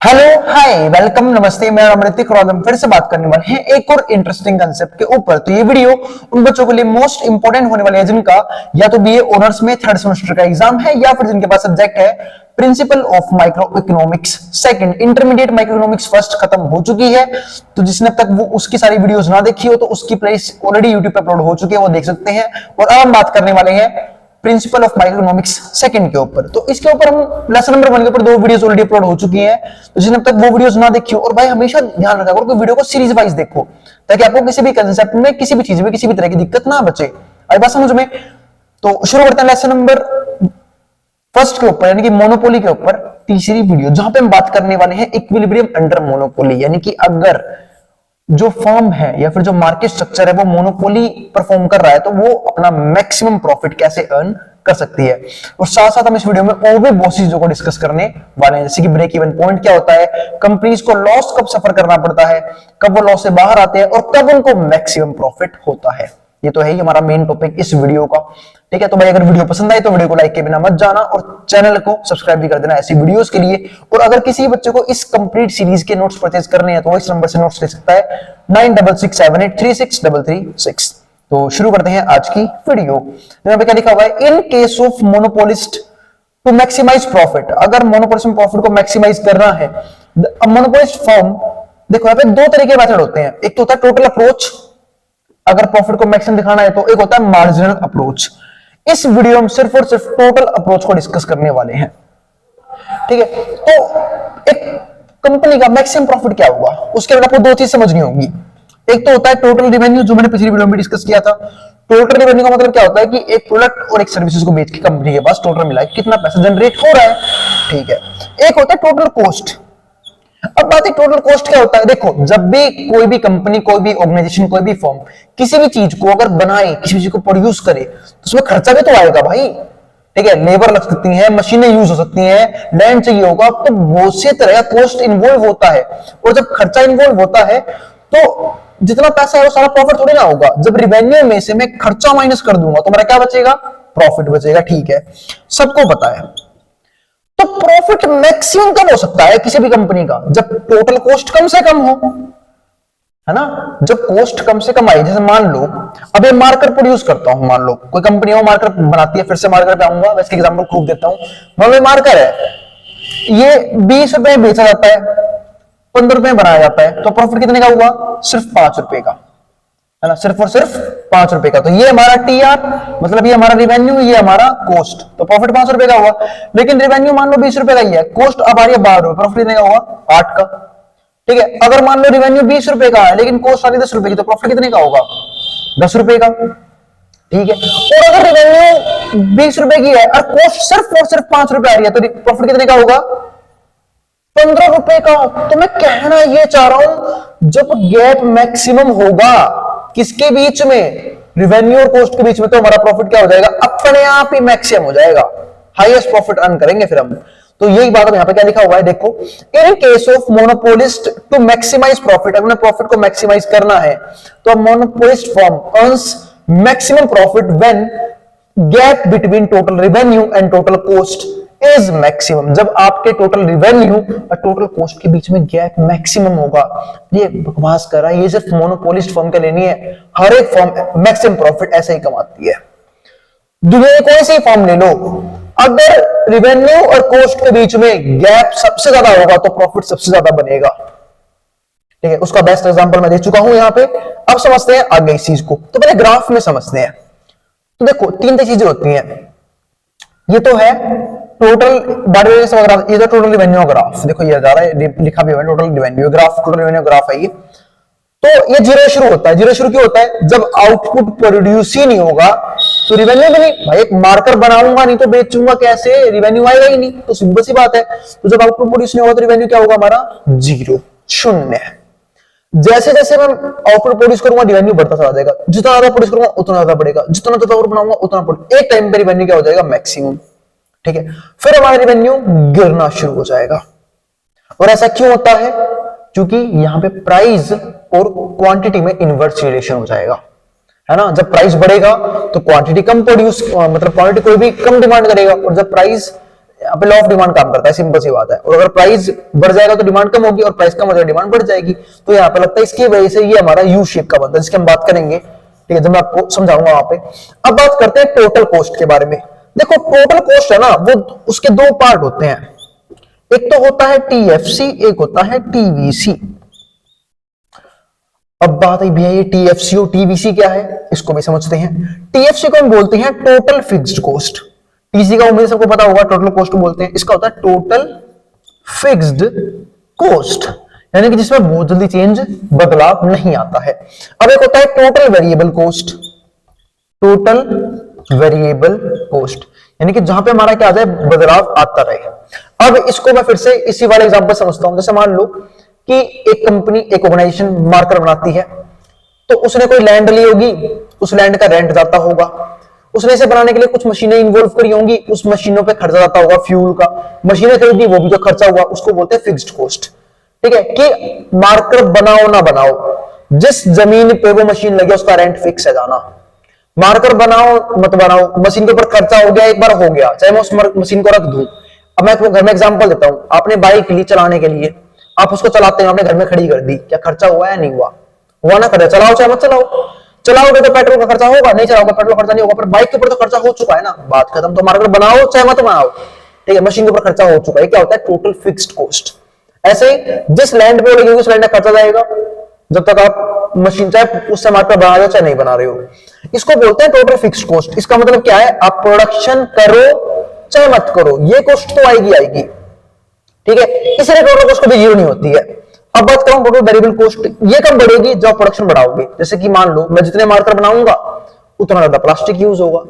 Hello hi welcome नमस्ते, मैं अमृतिक और हम फिर से बात करने वाले हैं एक और इंटरेस्टिंग कंसेप्ट के ऊपर। तो ये वीडियो उन बच्चों के लिए मोस्ट इंपोर्टेंट होने वाले हैं जिनका या तो बीए ऑनर्स में थर्ड सेमेस्टर का एग्जाम है या फिर जिनके पास सब्जेक्ट है principle of micro economics second. Intermediate micro economics first खत्म हो चुकी है, तो जिसने अब तक वो उसकी सारी वीडियोस ना देखी हो तो उसकी प्लेलिस्ट ऑलरेडी यूट्यूब पे अपलोड हो चुकी है, वो देख सकते हैं। और अब हम बात करने वाले हैं principle of micro economics second के ऊपर। तो इसके ऊपर हम लेसन नंबर 1 के ऊपर 2 वीडियोस ऑलरेडी अपलोड हो चुकी हैं, तो जिसने अब तक वो वीडियोस ना देखी हो, और भाई हमेशा ध्यान रखा करो कि वीडियो को सीरीज वाइज देखो ताकि आपको किसी भी कंसेप्ट में किसी भी चीज में किसी भी तरह की दिक्कत ना बचे। आई बात समझ में? तो शुरू करते हैं लेसन नंबर फर्स्ट के ऊपर, यानी कि मोनोपोली के ऊपर तीसरी वीडियो, जहां पे हम बात करने वाले हैं इक्विलिब्रियम अंडर मोनोपोली। यानी कि अगर जो फर्म है या फिर जो मार्केट स्ट्रक्चर है वो मोनोपोली परफॉर्म कर रहा है तो वो अपना मैक्सिमम प्रॉफिट कैसे अर्न कर सकती है। और साथ साथ हम इस वीडियो में और भी बहुत सी चीजों को डिस्कस करने वाले हैं, जैसे कि ब्रेक इवन पॉइंट क्या होता है, कंपनीज को लॉस कब सफर करना पड़ता है, कब वो लॉस से बाहर आते हैं और कब उनको मैक्सिमम प्रॉफिट होता है। ये तो है ही हमारा मेन टॉपिक इस वीडियो का। ठीक है, तो भाई अगर वीडियो पसंद आई तो वीडियो को लाइक के बिना मत जाना और चैनल को सब्सक्राइब भी कर देना ऐसी वीडियोस के लिए। और अगर किसी बच्चे को इस कंप्लीट सीरीज के नोट्स परचेज करने हैं तो वो इस नंबर से नोट्स ले सकता है 9667836336। तो शुरू करते हैं आज की वीडियो। यहाँ पे क्या लिखा हुआ है, in case of monopolist to maximise profit. अगर मोनोपोलिस्ट में प्रॉफिट को मैक्सिमाइज करना है, मोनोपोलिस्ट फर्म, देखो यहाँ पे 2 तरह के मेथड होते हैं। एक तो होता है टोटल अप्रोच, अगर प्रॉफिट को मैक्सिमम दिखाना है, तो एक होता है मार्जिनल अप्रोच। इस वीडियो में सिर्फ और सिर्फ टोटल अप्रोच को डिस्कस करने वाले हैं। ठीक है, तो एक कंपनी का मैक्सिमम प्रॉफिट क्या होगा उसके बाद आपको 2 चीज समझनी होगी। एक तो होता है टोटल रेवेन्यू, जो मैंने पिछली वीडियो में डिस्कस किया था। टोटल रेवेन्यू का मतलब क्या होता है कि एक प्रोडक्ट और एक सर्विसेज को बेच के कंपनी के पास टोटल मिला है कितना पैसा जनरेट हो रहा है। ठीक है, एक होता है टोटल कॉस्ट। अब बात है टोटल कॉस्ट क्या होता है। देखो, जब भी कोई भी कंपनी, कोई भी ऑर्गेनाइजेशन, कोई भी फर्म किसी भी चीज को अगर बनाए, किसी चीज को प्रोड्यूस करे तो उसमें खर्चा भी तो आएगा भाई। ठीक है, लेबर लग सकती है, मशीनें यूज हो सकती हैं, लैंड चाहिए होगा, तो बहुत से तरह का कॉस्ट इन्वॉल्व होता है। और जब खर्चा इन्वॉल्व होता है तो जितना पैसा है वो सारा प्रॉफिट थोड़ी ना होगा। जब रिवेन्यू में से मैं खर्चा माइनस कर दूंगा तो मेरा क्या बचेगा? प्रॉफिट बचेगा। ठीक है, सबको पता है। तो प्रॉफिट मैक्सिमम कब हो सकता है किसी भी कंपनी का? जब टोटल कॉस्ट कम से कम हो, है ना। जब कॉस्ट कम से कम आई, जैसे मान लो अब ये मार्कर प्रोड्यूस करता हूं, मान लो कोई कंपनी हो मार्कर बनाती है, फिर से मार्कर पे आऊंगा, वैसे एग्जांपल खूब देता हूं। मान लो मार्कर है, ये 20 रुपए बेचा जाता है, 15 रुपए बनाया जाता है, तो प्रॉफिट कितने का हुआ? सिर्फ 5 रुपए का, है ना, सिर्फ और सिर्फ 5 रुपए का। तो ये हमारा टीआर, मतलब ये हमारा रिवेन्यू, ये हमारा कॉस्ट, तो प्रॉफिट 5 रुपए का हुआ। लेकिन रिवेन्यू मान लो 20 रुपए का ही है, कॉस्ट अब आ रही है 12 रुपए, प्रॉफिट कितने का होगा? 8 का। ठीक है, अगर मान लो रिवेन्यू 20 रुपए का है लेकिन कॉस्ट आ रही 10 रुपए की, तो प्रॉफिट कितने का होगा? 10 रुपए का। ठीक है, और अगर रिवेन्यू 20 रुपए की है और कॉस्ट सिर्फ और सिर्फ 5 रुपए आ रही है तो प्रॉफिट कितने का होगा? 15 रुपए का। तो मैं कहना ये चाह रहा हूं, जब गैप मैक्सिमम होगा किसके बीच में? रिवेन्यू और कॉस्ट के बीच में, तो हमारा प्रॉफिट क्या हो जाएगा? अपने आप ही मैक्सिमम हो जाएगा, हाईएस्ट प्रॉफिट अर्न करेंगे फिर हम। तो यही बात यहां पे क्या लिखा हुआ है, देखो, in case of monopolist to maximise profit, अगर प्रॉफिट को मैक्सिमाइज करना है तो monopolist firm earns maximum profit when gap between total revenue and total cost is maximum. जब आपके टोटल रिवेन्यू और टोटल कॉस्ट के बीच में गैप मैक्सिमम होगा। ये बकवास कर रहा है, ये सिर्फ मोनोपोलिस्ट फर्म के लिए नहीं है, हर एक फर्म मैक्सिमम प्रॉफिट ऐसे ही कमाती है। दुनिया में कोई सी फर्म ले लो, अगर रिवेन्यू और कॉस्ट के बीच में गैप सबसे ज्यादा होगा तो प्रॉफिट सबसे ज्यादा बनेगा। ठीक है, उसका बेस्ट एग्जांपल मैं दे चुका हूं यहां पे। अब समझते हैं आगे इस चीज को, तो पहले ग्राफ में समझते हैं। तो देखो, 3 चीजें होती हैं। ये तो है टोटल ग्राफ, ये तो टोटल रेवेन्यू ग्राफ, देखो ये जा रहा है, लिखा भी हुआ है total revenue graph, total revenue graph है ये। तो ये जीरो शुरू होता है। जीरो शुरू क्यों होता है? जब आउटपुट प्रोड्यूस ही नहीं होगा तो रिवेन्यू भी नहीं। भाई एक मार्कर बनाऊंगा नहीं तो बेचूंगा कैसे? रिवेन्यू आएगा ही नहीं, तो सिंपल सी बात है। तो जब आउटपुट प्रोड्यूस नहीं होगा तो रिवेन्यू क्या होगा हमारा? 0, 0। जैसे जैसे मैं आउटपुट प्रोड्यूस करूंगा रिवेन्यू बढ़ता चला जाएगा, जितना ज्यादा प्रोड्यूस करूंगा उतना ज्यादा बढ़ेगा, जितना ज्यादा और बनाऊंगा उतना एक टाइम पे रिवेन्यू क्या हो जाएगा? मैक्सिमम। ठीक है, फिर हमारा रिवेन्यू गिरना शुरू हो जाएगा। और ऐसा क्यों होता है? क्योंकि यहां पे प्राइस और क्वांटिटी में इनवर्स रिलेशन हो जाएगा, है ना। जब प्राइस बढ़ेगा तो क्वांटिटी कम प्रोड्यूस, मतलब क्वांटिटी कोई भी कम डिमांड करेगा, और जब प्राइस यहाँ पे लॉ ऑफ डिमांड काम करता है, सिंपल सी बात है। और अगर प्राइस बढ़ जाएगा तो डिमांड कम होगी, और प्राइस कम हो जाएगा डिमांड बढ़ जाएगी। तो यहाँ पे लगता है इसकी वजह से ये हमारा यू शेप का बनता है, जिसकी हम बात करेंगे, ठीक है, जब मैं आपको समझाऊंगा वहां पे। अब बात करते हैं टोटल कॉस्ट के बारे में। देखो टोटल कॉस्ट है ना, वो उसके दो पार्ट होते हैं, एक तो होता है टीएफसी, एक होता है टीवीसी। अब बात है भैया ये टीएफसी और टीवीसी क्या है, इसको भी समझते हैं। टीएफसी को हम बोलते हैं टोटल फिक्स्ड कॉस्ट, टीसी का उम्मीद सबको पता होगा टोटल कॉस्ट बोलते हैं, इसका होता है टोटल फिक्स्ड कॉस्ट, यानी कि जिसमें बहुत जल्दी चेंज बदलाव नहीं आता है। अब एक होता है total variable cost, total variable cost यानी कि जहां पे हमारा क्या आ जाए, बदलाव आता रहे। अब इसको मैं फिर से इसी वाले एग्जांपल समझता हूं। जैसे मान लो कि एक कंपनी, एक ऑर्गेनाइजेशन मार्कर बनाती है, तो उसने कोई लैंड ली होगी, उस लैंड का रेंट जाता होगा, उसने इसे बनाने के लिए कुछ मशीनें इन्वॉल्व करी होंगी, उस मशीनों पे खर्चा जाता होगा, फ्यूल का, मशीनें खरीदी वो भी जो खर्चा हुआ उसको बोलते हैं फिक्स्ड कॉस्ट। ठीक है, कि मार्कर बनाओ ना बनाओ, जिस जमीन पे वो मशीन लगी उसका रेंट फिक्स है जाना। मार्कर बनाओ मत बनाओ, मशीन के ऊपर खर्चा हो गया, एक बार हो गया, चाहे मैं उस मशीन को रख दूं। अब मैं घर में एग्जांपल देता हूं, आपने बाइक ली चलाने के लिए, आप उसको चलाते हैं, आपने घर में खड़ी कर दी, क्या खर्चा हुआ है? नहीं हुआ, हुआ ना खर्चा। चलाओ चाहे मत चलाओ, चलाओगे तो पेट्रोल का खर्चा होगा, नहीं चलाओगे पेट्रोल खर्चा नहीं होगा, पर बाइक के ऊपर तो खर्चा हो चुका है ना, बात खत्म। तो मार्कर बनाओ चाहे मत बनाओ, ठीक है, मशीन के ऊपर खर्चा हो चुका है, क्या होता है? Total fixed cost. ऐसे ही जिस लैंड पे लगी उस लैंड का खर्चा जाएगा जब तक आप मशीन चाहे उससे मार्कर बना रहे हो चाहे नहीं बना रहे हो, इसको बोलते हैं टोटल फिक्स्ड कॉस्ट। इसका मतलब क्या है, आप प्रोडक्शन करो चाहे मत करो, ये कॉस्ट तो आएगी आएगी, ठीक है, इसलिए टोटल कॉस्ट कभी जीरो नहीं होती है। अब बात करूं टोटल वेरिएबल कॉस्ट, ये कब बढ़ेगी? जब प्रोडक्शन बढ़ाओगे। जैसे कि मान लो मैं जितने मार्कर बनाऊंगा उतना ज्यादा प्लास्टिक यूज होगा,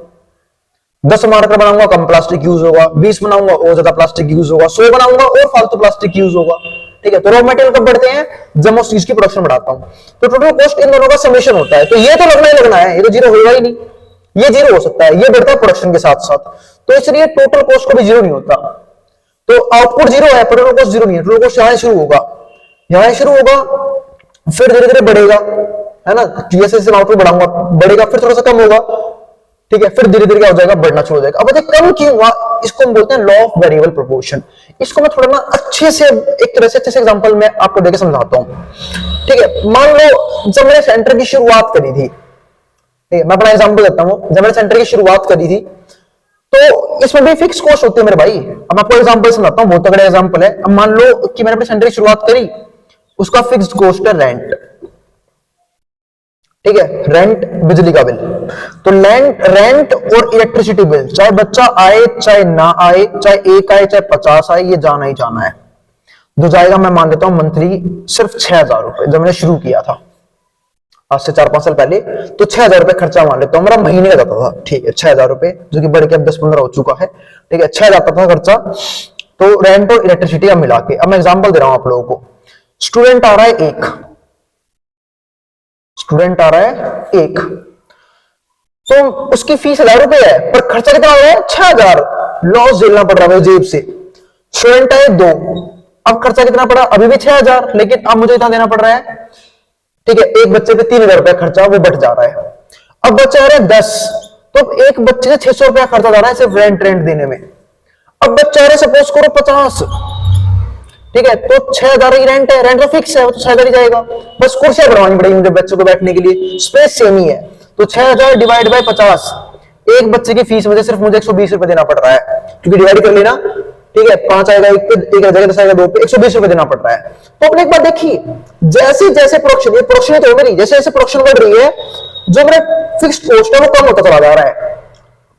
10 मार्कर बनाऊंगा कम प्लास्टिक यूज होगा, 20 बनाऊंगा और ज्यादा प्लास्टिक यूज होगा, 100 बनाऊंगा और फालतू प्लास्टिक यूज होगा, ठीक है। तो रॉ मटेरियल कब बढ़ते हैं? जब मैं उस चीज की प्रोडक्शन बढ़ाता हूं। तो टोटल कॉस्ट इन दोनों का समेशन होता है, तो ये तो लगना ही लगना है, ये तो जीरो होगा ही नहीं, ये जीरो हो सकता है, ये बढ़ता है प्रोडक्शन के साथ साथ, तो इसलिए टोटल कॉस्ट कभी जीरो नहीं होता। तो आउटपुट जीरो है, टोटल कॉस्ट जीरो नहीं है, टोटल कॉस्ट यहां शुरू होगा, यहां शुरू होगा, फिर धीरे धीरे बढ़ेगा, है ना, जैसे जैसे आउटपुट बढ़ाऊंगा बढ़ेगा, फिर थोड़ा सा कम होगा, ठीक है, फिर धीरे धीरे क्या हो जाएगा, बढ़ना शुरू हो जाएगा। अब देखिए कम क्यों हुआ, इसको हम बोलते हैं लॉ ऑफ वेरिएबल प्रोपोर्शन। इसको मैं थोड़ा ना अच्छे से, एक तरह से अच्छे से एग्जांपल मैं आपको देके समझाता हूं, ठीक है। मान लो जब मैंने सेंटर की शुरुआत करी थी, ठीक है, मैं अपना एग्जांपल देता हूं, जब मैंने सेंटर की शुरुआत करी थी तो इसमें भी फिक्स कॉस्ट होती है मेरे भाई। अब आपको एग्जांपल समझाता हूं, बहुत तगड़ा एग्जांपल है। अब मान लो कि मैंने अपने सेंटर की शुरुआत करी, उसका फिक्स्ड कॉस्ट है रेंट, ठीक है, रेंट बिजली का बिल। तो रेंट और इलेक्ट्रिसिटी बिल, चाहे बच्चा आए चाहे ना आए, चाहे 1 आए चाहे 50 आए, ये जाना ही जाना है। जो जाएगा मैं मान लेता हूं मंथली सिर्फ 6000 रुपए, जब मैंने शुरू किया था आज से 4-5 साल पहले, तो 6000 रुपए खर्चा मान लेता हूं, मेरा महीने का जाता था, ठीक है, 6000 रुपए, जो कि बढ़ के अब 10-15 हो चुका है, ठीक है, 6000 जाता था खर्चा। तो रेंट और इलेक्ट्रिसिटी अब मिला के, अब मैं एग्जाम्पल दे रहा हूं आप लोगों को। स्टूडेंट आ रहा है एक, स्टूडेंट आ रहा है एक, तो उसकी फीस 1000 रुपए है, पर खर्चा कितना हो रहा है? 6000, लॉस झेलना पड़ रहा है जेब से। स्टूडेंट आए 2, अब खर्चा कितना पड़ा? अभी भी 6000, लेकिन अब मुझे इतना देना पड़ रहा है, ठीक है, एक बच्चे पे 3000 रुपया खर्चा वो बढ़ जा रहा है। अब बच्चे आ रहे हैं 10, तो एक बच्चे से 600 रुपया खर्चा जा रहा है सिर्फ रेंट देने में। अब बच्चे आ रहे सपोज करो 50, ठीक है, तो 6000 ही रेंट है, रेंट तो फिक्स है, वो तो 6000 ही जाएगा, बस कुर्सियां बनवानी पड़ेगी मुझे बच्चों को बैठने के लिए, स्पेस सेम ही है, तो 6000 डिवाइड बाय 50, एक बच्चे की फीस मुझे सिर्फ 120 रुपए देना पड़ रहा है, क्योंकि डिवाइड कर लेना, ठीक है, 5 आएगा एक पे, 1 आएगा 10 आएगा 2 पे, 120 रुपए देना पड़ रहा है। तो अपने एक बार देखिए, जैसे जैसे प्रोडक्शन, ये प्रोडक्शन तो मेरी जैसे जैसे प्रोडक्शन बढ़ रही है, जो मेरा फिक्स्ड कॉस्ट है वो कम होता चला जा रहा है,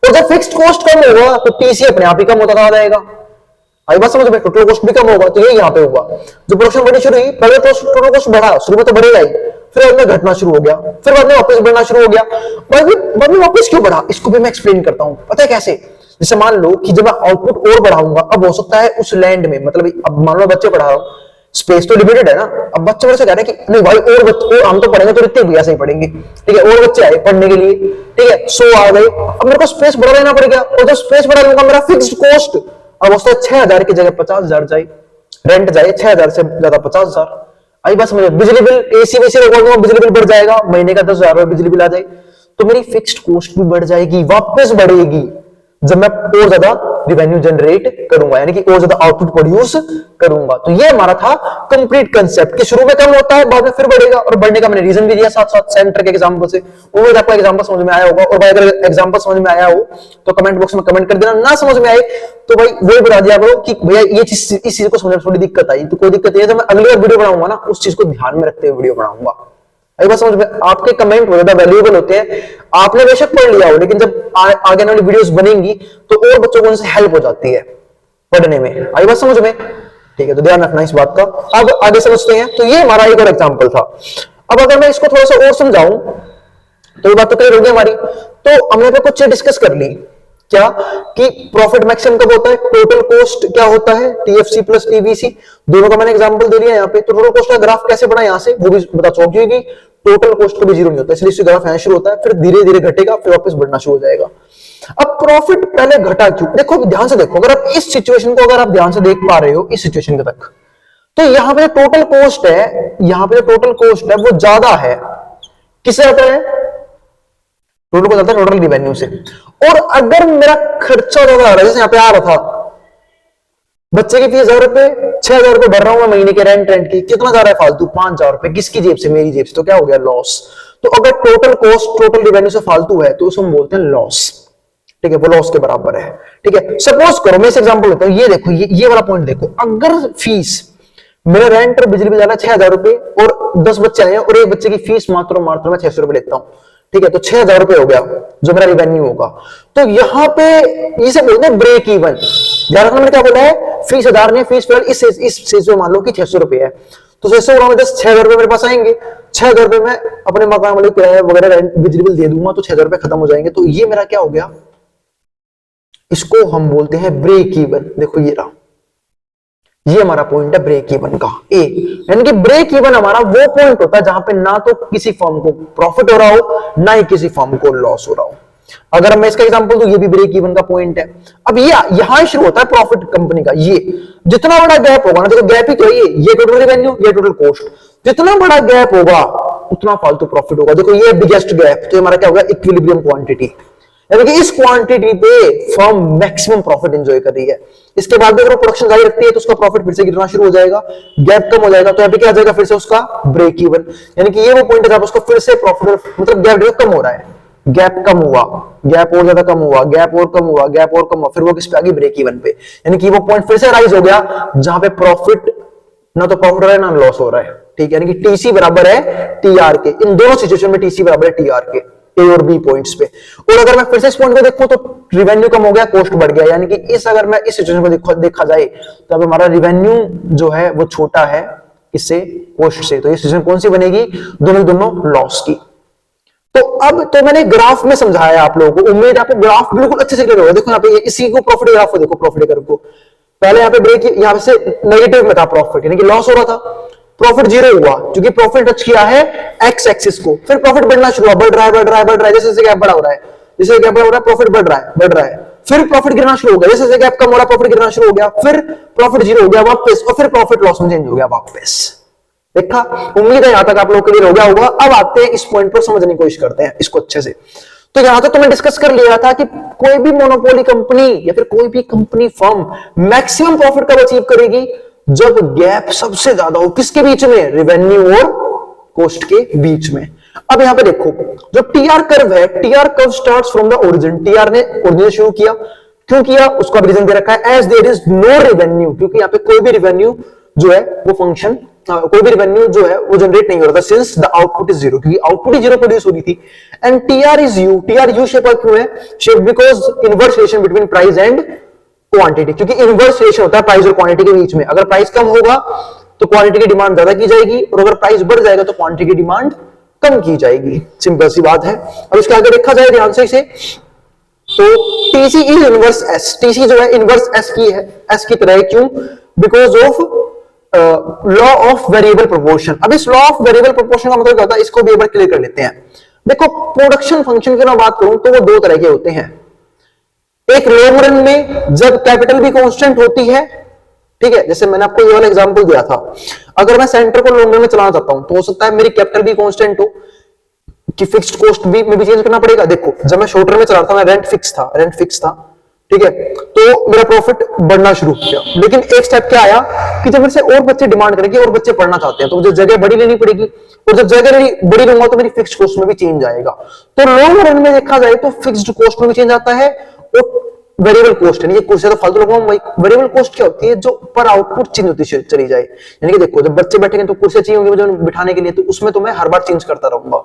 और जब फिक्स्ड कॉस्ट कम होगा तो टीसी अपने आप ही कम होता चला जाएगा। आई बात समझ में, टोटल कॉस्ट भी कम होगा, तो ये यहाँ पे होगा। जो प्रोडक्शन बढ़नी शुरू हुई, पहले तो टोटल कॉस्ट बढ़ा, शुरू में तो बढ़ेगा ही, फिर बाद में घटना शुरू हो गया, फिर बाद में वापस बढ़ना शुरू हो गया, बाद में वापस क्यों बढ़ा, इसको भी मैं एक्सप्लेन करता हूं। पता है कैसे? जैसे मान लो कि जब मैं आउटपुट और बढ़ाऊंगा, अब हो सकता है उस लैंड में, मतलब अब मान लो बच्चे पढ़ा रहा हूं, स्पेस तो लिमिटेड है ना, अब बच्चे मेरे से कह रहे हैं कि नहीं भाई और बच्चे, और हम तो पढ़ेंगे तो इतने भी ऐसे ही पढ़ेंगे, ठीक है, और बच्चे आए पढ़ने के लिए, ठीक है, 100 आ गए, अब मेरे को स्पेस बढ़ा लेना पड़ेगा, और जब स्पेस बढ़ा लूंगा मेरा फिक्स्ड कॉस्ट अब उससे 6000 की जगह 50000 जाए, रेंट जाए 6000 से ज्यादा 50000। आई बस मुझे बिजली बिल, एसी वैसे लगवाऊंगा, बिजली बिल बढ़ जाएगा, महीने का 10,000 बिजली बिल आ जाए, तो मेरी फिक्स्ड कॉस्ट भी बढ़ जाएगी, वापस बढ़ेगी जब मैं और ज्यादा रिवेन्यू जनरेट करूंगा, यानी कि और ज्यादा आउटपुट प्रोड्यूस करूंगा। तो ये हमारा था कंप्लीट कंसेप्ट कि शुरू में कम होता है, बाद में फिर बढ़ेगा, और बढ़ने का मैंने रीजन भी दिया साथ साथ सेंटर के एग्जांपल से। उम्मीद आपको एग्जांपल समझ में आया होगा, और भाई अगर एग्जांपल समझ में आया हो तो कमेंट बॉक्स में कमेंट कर देना, ना समझ में आए तो भाई वो बता दिया करो कि भैया ये चीज, इस चीज को समझने में थोड़ी दिक्कत आई, तो कोई दिक्कत नहीं है, तो मैं अगली बार वीडियो बनाऊंगा ना उस चीज को ध्यान में रखते हुए वीडियो बनाऊंगा। एक बात समझ में, आपके कमेंट बहुत ज्यादा वैल्यूएबल होते हैं। आपने बेशक पढ़ लिया हो, लेकिन जब आगे वाली वीडियोस बनेंगी तो और बच्चों को उनसे हेल्प हो जाती है पढ़ने में। आई बात समझ में? ठीक है, तो ध्यान रखना इस बात का। अब आगे समझते हैं। तो ये हमारा एक और एग्जांपल था। अब अगर मैं इसको थोड़ा सा और समझाऊं तो ये बात तो क्लियर हो गई हमारी। तो हमने तो कुछ डिस्कस कर ली, क्या कि प्रॉफिट मैक्सिमम कब होता है, टोटल कॉस्ट क्या होता है, टीएफसी प्लस टीवीसी, दोनों का मैंने एग्जांपल दे दिया यहाँ पे। तो टोटल कॉस्ट का ग्राफ कैसे बना यहाँ से वो भी बता चुका, क्योंकि टोटल कॉस्ट कभी जीरो नहीं होता, इसलिए इससे ग्राफ यहाँ शुरू होता है, फिर धीरे धीरे घटेगा, फिर वापस बढ़ना शुरू हो जाएगा। अब प्रॉफिट पहले घटा क्यों, देखो ध्यान से देखो, अगर आप इस सिचुएशन को अगर आप ध्यान से देख पा रहे हो इस सिचुएशन तक, तो यहाँ पे टोटल कॉस्ट है, यहाँ पे टोटल कॉस्ट है वो ज्यादा है, किससे ज्यादा है, टोटल को ज्यादा है टोटल रिवेन्यू से। और अगर मेरा खर्चा ज्यादा आ रहा है, जैसे यहाँ पे आ रहा था बच्चे की फीस 1000 रुपए, 6000 रुपए भर रहा हूं मैं महीने के रेंट की, कितना जा रहा है फालतू, 5000 रुपए, किसकी जेब से, मेरी जेब से, तो क्या हो गया, लॉस। तो अगर टोटल कॉस्ट टोटल रिवेन्यू से फालतू है तो उसको हम बोलते हैं लॉस। ठीक है, वो लॉस के बराबर है। ठीक है, सपोज करो मैं इस एग्जांपल लेता हूं, ये देखो, ये वाला पॉइंट देखो, अगर फीस मेरा रेंट और बिजली बिल जा रहा है 6000 रुपए, और 10 बच्चे आए और एक बच्चे की फीस मात्र मैं 600 रुपए लेता हूं, ठीक है, तो 6000 रुपए हो गया जो मेरा रिवेन्यू होगा। तो यहां पे इसे बोलते हैं ब्रेक इवन। ध्यान रखना, मैंने क्या बोला है, फीस 1000 नहीं, फीस फिलहाल इस चीज में मान लो कि 600 रुपए है, तो 600 में 6000 रुपए मेरे पास आएंगे, 6000 रुपए में अपने मकान वाले किराया वगैरह रेंट बिजली बिल दे दूंगा, तो 6000 रुपए खत्म हो जाएंगे। तो ये मेरा क्या हो गया, इसको हम बोलते हैं ब्रेक इवन। देखो ये रहा, ये हमारा पॉइंट है ब्रेक इवन का, ए, यानी कि ब्रेक इवन हमारा वो पॉइंट होता है जहां पे ना तो किसी फर्म को प्रॉफिट हो रहा हो, ना ही किसी फर्म को लॉस हो रहा हो। अगर मैं इसका एग्जांपल दूं, ये भी ब्रेक इवन का पॉइंट है। अब ये यहां शुरू होता है प्रॉफिट कंपनी का। ये जितना बड़ा गैप होगा ना, देखो गैप ही तो है, ये टोटल रेवेन्यू, ये टोटल कॉस्ट, जितना बड़ा गैप होगा उतना फालतू प्रॉफिट होगा। देखो ये बिगेस्ट गैप, तो हमारा क्या होगा, इक्विलिब्रियम क्वांटिटी, यानी कि इस क्वांटिटी पे फर्म मैक्सिमम प्रॉफिट एंजॉय कर रही है। इसके बाद अगर प्रोडक्शन जारी रखती है तो उसका प्रॉफिट फिर से गिरना शुरू हो जाएगा, गैप कम हो जाएगा, तो यहाँ पे क्या आ जाएगा, फिर से उसका ब्रेक इवन, यानी कि ये वो पॉइंट है जहां उसका फिर से प्रॉफिट, मतलब गैप कम हो रहा है, गैप कम हुआ, गैप और ज्यादा कम हुआ, गैप और कम हुआ, गैप और कम हुआ, फिर वो किस पे आ गई, ब्रेक इवन पे, यानी कि वो पॉइंट फिर से राइज हो गया जहां पे प्रॉफिट ना तो प्रॉफिट हो रहा है ना लॉस हो रहा है। ठीक है, यानी कि टीसी बराबर है टीआर के, इन दोनों सिचुएशन में टीसी बराबर है टीआर के, ए और बी पॉइंट्स पे। और अगर मैं फिर से इस पॉइंट को देखूं तो रिवेन्यू कम हो गया, कॉस्ट बढ़ गया, यानी कि इस अगर मैं इस सिचुएशन को देखा जाए तो अब हमारा रिवेन्यू जो है वो छोटा है इससे, कॉस्ट से, तो ये सिचुएशन कौन सी बनेगी, दोनों लॉस की। तो अब तो मैंने ग्राफ में समझाया आप लोगों को, उम्मीद आपको ग्राफ बिल्कुल अच्छे से क्लियर होगा। देखो यहाँ पे इसी को प्रॉफिट ग्राफ को देखो, प्रॉफिट ग्राफ को पहले यहाँ पे ब्रेक, यहाँ से नेगेटिव में था प्रॉफिट, यानी कि लॉस हो रहा था, प्रॉफिट जीरो हुआ क्योंकि प्रॉफिट टच किया है एक्स एक्सिस को, फिर प्रॉफिट बढ़ना शुरू हुआ, बढ़ रहा है, जैसे जैसे गैप बढ़ा हो रहा है, जैसे गैप बढ़ा हो रहा है प्रॉफिट बढ़ रहा है, फिर प्रॉफिट गिरना शुरू हो गया, जैसे जैसे गैप कम हो रहा है प्रॉफिट गिरना शुरू हो गया, फिर प्रॉफिट जीरो हो गया वापस, और फिर प्रॉफिट लॉस में चेंज हो गया वापस। देखा, उम्मीद है यहां तक आप लोग क्लियर हो गया होगा। अब आते हैं इस पॉइंट पर, समझने की कोशिश करते हैं इसको अच्छे से। तो यहां तक तो मैं डिस्कस कर लिया था कि कोई भी मोनोपोली कंपनी या फिर कोई भी कंपनी फर्म मैक्सिमम प्रॉफिट कब अचीव करेगी, जब गैप सबसे ज्यादा हो, किसके बीच में, रिवेन्यू और कॉस्ट के बीच में। अब यहां पे देखो जो टीआर कर्व है, TR curve starts from the origin, TR ने ओरिजिन शुरू किया, क्यों किया उसका रीजन दे रखा है, as there is no revenue, क्योंकि यहां पे कोई भी रेवेन्यू जो है वो फंक्शन, कोई भी रेवेन्यू जो है वो जनरेट नहीं हो रहा था, since the output is zero, क्योंकि आउटपुट ही जीरो प्रोड्यूस हो रही थी। And TR is you, TR U shape क्यों है, shape because inverse relation between price and quantity, क्योंकि इनवर्स रिलेशन होता है प्राइस और क्वांटिटी के बीच में। अगर प्राइस कम होगा तो क्वांटिटी की डिमांड ज्यादा की जाएगी, और अगर प्राइस बढ़ जाएगा तो क्वांटिटी की डिमांड कम की जाएगी, सिंपल सी बात है। अब इसके आगे देखा जाए ध्यान से इसे, तो TC is inverse S, TC जो है इनवर्स एस की है, एस की तरह है, क्यों, because of law of variable proportion. अब इस लॉ ऑफ वेरिएबल प्रोपोर्शन का मतलब क्या होता है, इसको भी एक बार क्लियर कर लेते हैं। देखो प्रोडक्शन फंक्शन की मैं बात करूं तो वो दो तरह के होते हैं, एक लॉन्ग रन में जब कैपिटल भी कांस्टेंट होती है, ठीक है, जैसे मैंने आपको ये वाला एग्जांपल दिया था, अगर मैं सेंटर को लॉन्ग रन में चलाना चाहता हूं तो हो सकता है मेरी कैपिटल भी कांस्टेंट हो, कि फिक्स्ड कॉस्ट भी में भी चेंज करना पड़ेगा। देखो जब मैं शॉर्ट रन में चला रहा था, मैं रेंट फिक्स था, ठीक है, तो मेरा प्रॉफिट बढ़ना शुरू किया। लेकिन एक स्टेप क्या आया कि जब मेरे से और बच्चे डिमांड करेंगे और बच्चे पढ़ना चाहते हैं तो मुझे जगह बड़ी लेनी पड़ेगी, और जब जगह बड़ी लूंगा तो मेरी फिक्स्ड कॉस्ट में भी चेंज आएगा। तो लॉन्ग रन में देखा जाए तो फिक्स्ड कॉस्ट में भी चेंज आता है और वेरिएबल कॉस्ट है, ये कुर्सी तो फालतू लोगों में। वेरिएबल कॉस्ट क्या होती है? जो पर आउटपुट चेंज होती चली जाए। यानी कि देखो, जब बच्चे बैठेंगे तो कुर्सी चाहिए होंगी मुझे बिठाने के लिए, तो उसमें तो मैं हर बार चेंज करता रहूंगा,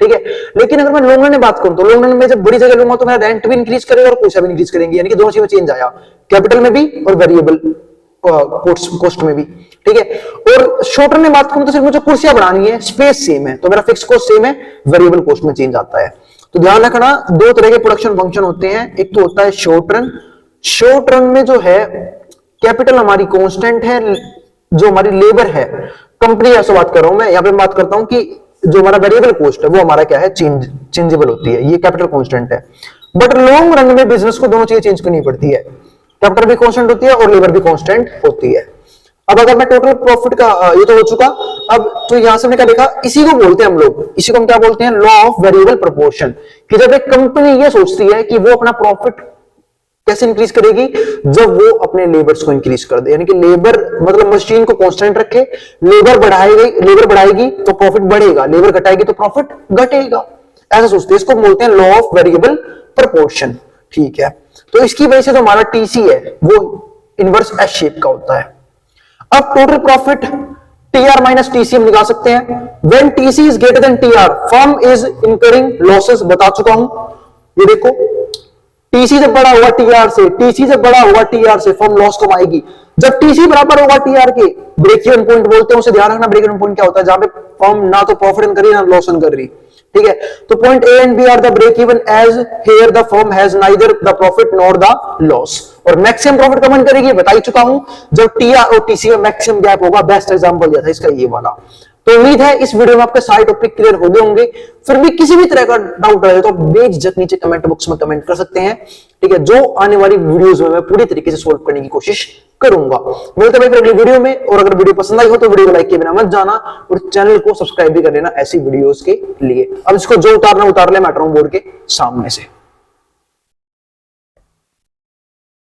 ठीक है। लेकिन अगर मैं लॉन्ग रन में बात करूं तो लॉन्ग रन में जब बड़ी जगह लूंगा तो मेरा रेंट भी इंक्रीज करेगा और कुर्सियां भी इंक्रीज करेंगी, यानी कि दोनों चीजें चेंज आया, कैपिटल में भी और वेरिएबल कॉस्ट में भी, ठीक है। और शॉर्ट रन में बात करूं तो सिर्फ मुझे कुर्सियां बढ़ानी है, स्पेस सेम है, तो मेरा फिक्स कॉस्ट सेम है, वेरिएबल कॉस्ट में चेंज आता है। तो ध्यान रखना, दो तरह के प्रोडक्शन फंक्शन होते हैं, एक तो होता है शॉर्ट रन। शॉर्ट रन में जो है कैपिटल हमारी कांस्टेंट है, जो हमारी लेबर है, कंपनी ऐसे बात कर रहा हूं मैं, यहां पे बात करता हूं कि जो हमारा वेरिएबल कॉस्ट है वो हमारा क्या है, चेंजेबल होती है, ये कैपिटल कांस्टेंट है। बट लॉन्ग रन में बिजनेस को दोनों चीजें चेंज करनी पड़ती है, कैपिटल भी कांस्टेंट होती है और लेबर भी कांस्टेंट होती है। अब अगर मैं टोटल प्रॉफिट का, ये तो हो चुका। अब तो यहां से हमने क्या देखा, इसी को बोलते हैं हम लोग, इसी को हम क्या बोलते हैं, लॉ ऑफ वेरिएबल प्रोपोर्शन। कि जब एक कंपनी ये सोचती है कि वो अपना प्रॉफिट कैसे इंक्रीज करेगी, जब वो अपने लेबर्स को इंक्रीज कर दे, यानी कि लेबर मतलब मशीन को कांस्टेंट रखे, लेबर बढ़ाएगी तो प्रॉफिट बढ़ेगा, लेबर घटाएगी तो प्रॉफिट घटेगा, ऐसा सोचते हैं। इसको बोलते हैं लॉ ऑफ वेरिएबल प्रोपोर्शन, ठीक है। तो इसकी वजह से जो हमारा टीसी है वो इनवर्स एस शेप का होता है। अब total profit TR minus TC हम निकाल सकते हैं। When TC is greater than TR firm is incurring losses, बता चुका हूं, ये देखो, टीसी जब बड़ा होगा टीआर से, टीसी जब बड़ा होगा टीआर से, फर्म लॉस कमाएगी। जब टीसी बराबर होगा टीआर के, ब्रेक इवन पॉइंट बोलते हैं, उसे ध्यान रखना, ब्रेक इवन पॉइंट क्या होता है, जहां पे फर्म ना तो प्रॉफिट कर रही ना लॉस कर रही, ठीक है। तो point A and B are the break even as here the firm has neither the profit nor the loss. और मैक्सिमम प्रॉफिट कब करेगी, बता ही चुका हूं, जब टीआर और टीसी में मैक्सिमम गैप होगा। बेस्ट एग्जांपल दिया था इसका ये वाला। तो उम्मीद है इस वीडियो में आपके सारे टॉपिक क्लियर हो गए होंगे। फिर भी किसी भी तरह का डाउट रहे तो बेझिझक नीचे कमेंट बॉक्स में कमेंट कर सकते हैं, ठीक है। जो आने वाली वीडियोस में मैं पूरी तरीके से सोल्व करने की कोशिश करूंगा। मिलते हैं फिर अगली वीडियो में, और अगर वीडियो पसंद आई हो तो वीडियो को लाइक किए बिना मत जाना, और चैनल को सब्सक्राइब भी कर लेना ऐसी वीडियोस के लिए। अब इसको जो उतारना उतार ले, मैं बोर्ड के सामने से।